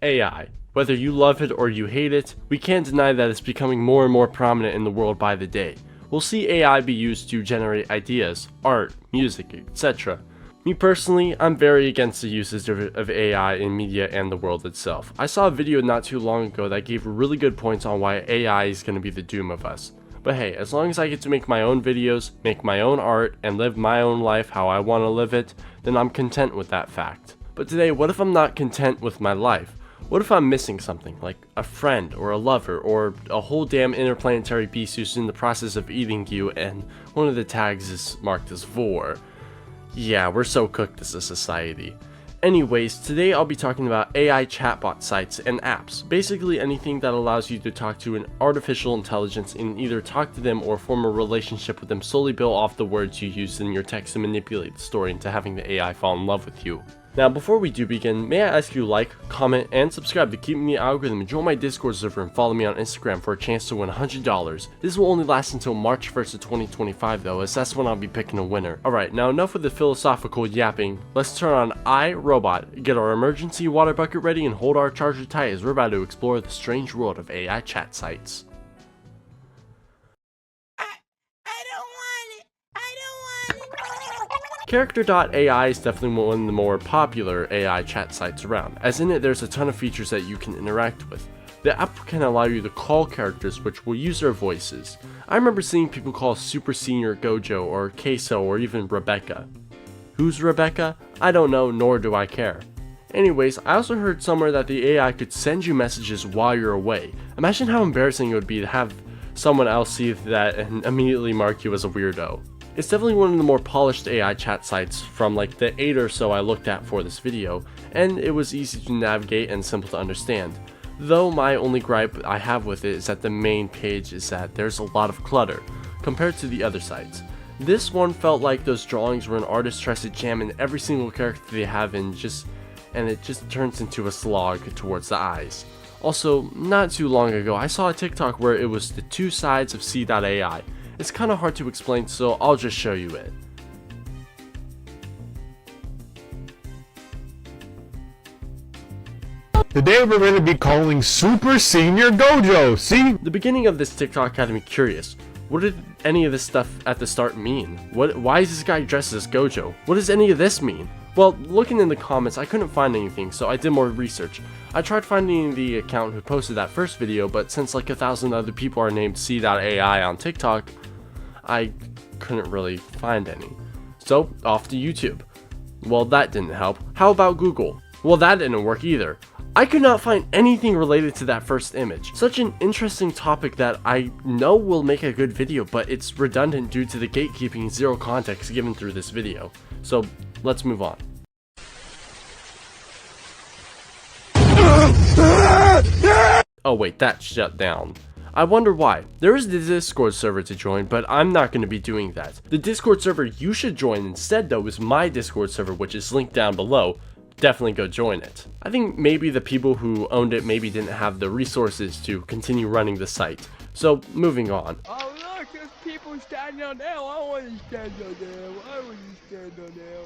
AI. Whether you love it or you hate it, we can't deny that it's becoming more and more prominent in the world by the day. We'll see AI be used to generate ideas, art, music, etc. Me personally, I'm very against the usage of AI in media and the world itself. I saw a video not too long ago that gave really good points on why AI is going to be the doom of us. But hey, as long as I get to make my own videos, make my own art, and live my own life how I want to live it, then I'm content with that fact. But today, what if I'm not content with my life? What if I'm missing something, like a friend, or a lover, or a whole damn interplanetary beast who's in the process of eating you and one of the tags is marked as vor? Yeah, we're so cooked as a society. Anyways, today I'll be talking about AI chatbot sites and apps. Basically anything that allows you to talk to an artificial intelligence and either talk to them or form a relationship with them solely built off the words you use in your text to manipulate the story into having the AI fall in love with you. Now, before we do begin, may I ask you to like, comment, and subscribe to keep me in the algorithm, and join my Discord server and follow me on Instagram for a chance to win $100. This will only last until March 1st of 2025 though, as that's when I'll be picking a winner. Alright, now enough with the philosophical yapping. Let's turn on iRobot, get our emergency water bucket ready, and hold our charger tight as we're about to explore the strange world of AI chat sites. Character.ai is definitely one of the more popular AI chat sites around, as in it there's a ton of features that you can interact with. The app can allow you to call characters which will use their voices. I remember seeing people call Super Senior Gojo or Queso or even Rebecca. Who's Rebecca? I don't know, nor do I care. Anyways, I also heard somewhere that the AI could send you messages while you're away. Imagine how embarrassing it would be to have someone else see that and immediately mark you as a weirdo. It's definitely one of the more polished AI chat sites from like the 8 or so I looked at for this video, and it was easy to navigate and simple to understand. Though my only gripe I have with it is that the main page is that there's a lot of clutter compared to the other sites. This one felt like those drawings where an artist tries to jam in every single character they have and it just turns into a slog towards the eyes. Also, not too long ago I saw a TikTok where it was the two sides of C.AI. It's kind of hard to explain, so I'll just show you it. Today we're going to be calling Super Senior Gojo, see? The beginning of this TikTok had me curious. What did any of this stuff at the start mean? Why is this guy dressed as Gojo? What does any of this mean? Well, looking in the comments, I couldn't find anything, so I did more research. I tried finding the account who posted that first video, but since like 1,000 other people are named C.AI on TikTok, I couldn't really find any. So, off to YouTube. Well, that didn't help. How about Google? Well, that didn't work either. I could not find anything related to that first image. Such an interesting topic that I know will make a good video, but it's redundant due to the gatekeeping and zero context given through this video. So, let's move on. Oh wait, that shut down. I wonder why. There is the Discord server to join, but I'm not going to be doing that. The Discord server you should join instead though is my Discord server, which is linked down below. Definitely go join it. I think maybe the people who owned it maybe didn't have the resources to continue running the site. So moving on. Oh look, there's people standing on there. I want to stand on there.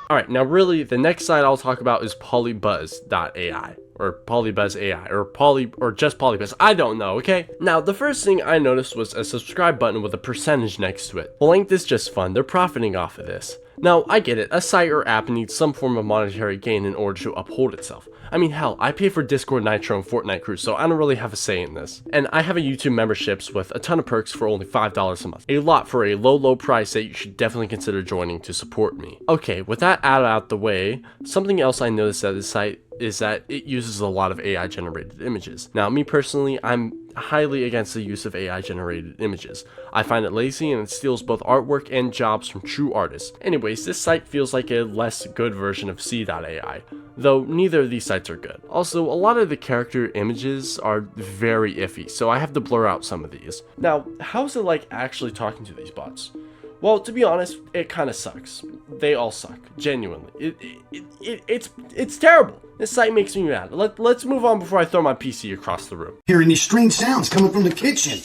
Alright, now really the next site I'll talk about is Polybuzz.ai. Or Polybuzz AI, or just Polybuzz, I don't know, okay? Now, the first thing I noticed was a subscribe button with a percentage next to it. Well, ain't this just fun? They're profiting off of this. Now, I get it, a site or app needs some form of monetary gain in order to uphold itself. I mean, hell, I pay for Discord Nitro and Fortnite Crew, so I don't really have a say in this. And I have a YouTube memberships with a ton of perks for only $5 a month. A lot for a low price that you should definitely consider joining to support me. Okay, with that out the way, something else I noticed at this site is that it uses a lot of AI generated images. Now, me personally, I'm highly against the use of AI generated images. I find it lazy and it steals both artwork and jobs from true artists. Anyways, this site feels like a less good version of C.AI, though neither of these sites are good. Also, a lot of the character images are very iffy, so I have to blur out some of these. Now, how's it like actually talking to these bots? Well, to be honest, it kind of sucks. They all suck, genuinely. It's terrible. This site makes me mad. Let's move on before I throw my PC across the room. Hearing these strange sounds coming from the kitchen.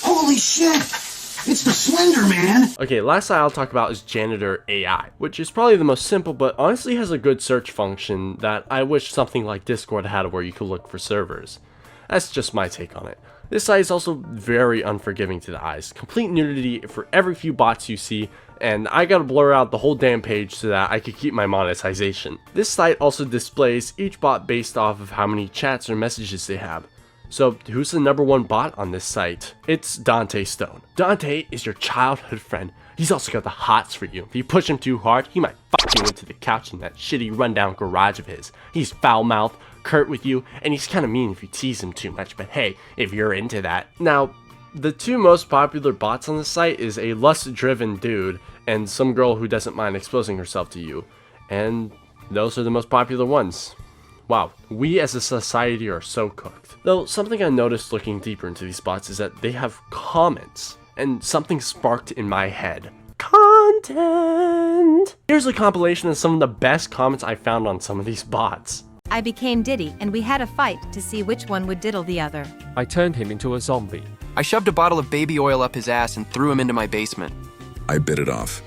Holy shit! It's the Slender Man! Okay, last site I'll talk about is Janitor AI, which is probably the most simple but honestly has a good search function that I wish something like Discord had where you could look for servers. That's just my take on it. This site is also very unforgiving to the eyes. Complete nudity for every few bots you see, and I gotta blur out the whole damn page so that I could keep my monetization. This site also displays each bot based off of how many chats or messages they have. So who's the #1 bot on this site? It's Dante Stone. Dante is your childhood friend. He's also got the hots for you. If you push him too hard, he might fuck you into the couch in that shitty rundown garage of his. He's foul-mouthed, curt with you, and he's kinda mean if you tease him too much, but hey, if you're into that. Now, the two most popular bots on the site is a lust-driven dude and some girl who doesn't mind exposing herself to you. And those are the most popular ones. Wow, we as a society are so cooked. Though, something I noticed looking deeper into these bots is that they have comments, and something sparked in my head. Content! Here's a compilation of some of the best comments I found on some of these bots. I became Diddy and we had a fight to see which one would diddle the other. I turned him into a zombie. I shoved a bottle of baby oil up his ass and threw him into my basement. I bit it off.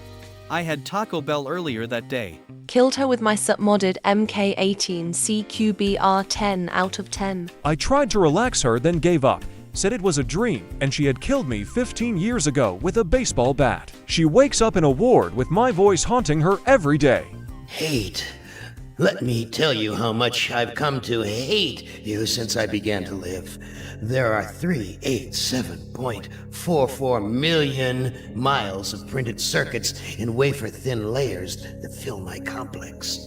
I had Taco Bell earlier that day. Killed her with my submodded MK18 CQBR 10 out of 10. I tried to relax her, then gave up. Said it was a dream, and she had killed me 15 years ago with a baseball bat. She wakes up in a ward with my voice haunting her every day. Hate. Let me tell you how much I've come to hate you since I began to live. There are 387.44 million miles of printed circuits in wafer-thin layers that fill my complex.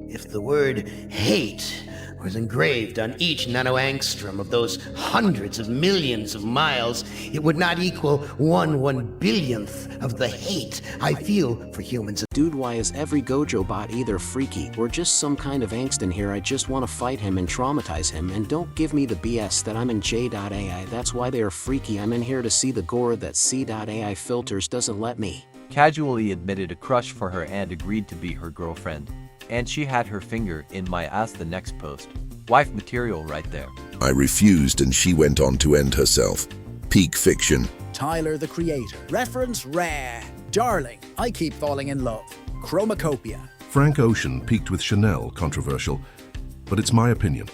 If the word hate was engraved on each nanoangstrom of those hundreds of millions of miles, it would not equal 1/1 billionth of the hate I feel for humans. Dude, why is every Gojo bot either freaky or just some kind of angst in here? I just want to fight him and traumatize him, and don't give me the BS that I'm in J.ai. That's why they are freaky. I'm in here to see the gore that C.ai filters doesn't let me. Casually admitted a crush for her and agreed to be her girlfriend. And she had her finger in my ass. The next post. Wife material right there. I refused and she went on to end herself. Peak fiction. Tyler the Creator. Reference rare. Darling, I keep falling in love. Chromacopia. Frank Ocean peaked with Chanel, controversial, but it's my opinion.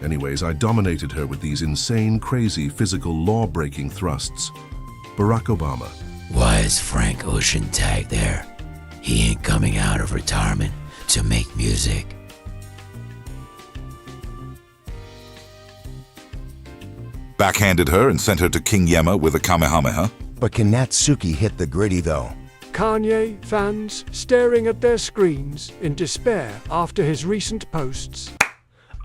Anyways, I dominated her with these insane, crazy, physical, law-breaking thrusts. Barack Obama. Why is Frank Ocean tagged there? He ain't coming out of retirement to make music. Backhanded her and sent her to King Yemma with a Kamehameha. But can Natsuki hit the gritty though? Kanye fans staring at their screens in despair after his recent posts.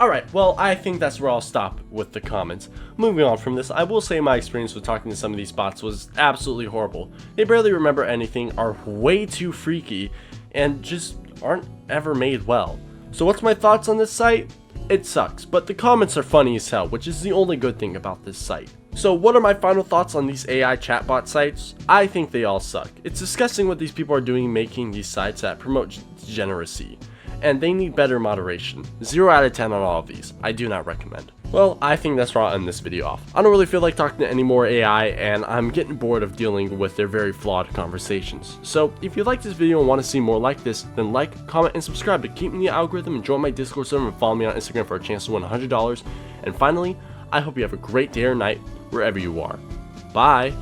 Alright, well, I think that's where I'll stop with the comments. Moving on from this, I will say my experience with talking to some of these bots was absolutely horrible. They barely remember anything, are way too freaky, and just aren't ever made well. So what's my thoughts on this site? It sucks, but the comments are funny as hell, which is the only good thing about this site. So what are my final thoughts on these AI chatbot sites? I think they all suck. It's disgusting what these people are doing making these sites that promote degeneracy, and they need better moderation. 0 out of 10 on all of these. I do not recommend. Well, I think that's where I'll end this video off. I don't really feel like talking to any more AI, and I'm getting bored of dealing with their very flawed conversations. So if you like this video and want to see more like this, then like, comment, and subscribe to keep me in the algorithm, and join my Discord server and follow me on Instagram for a chance to win $100. And finally, I hope you have a great day or night wherever you are. Bye!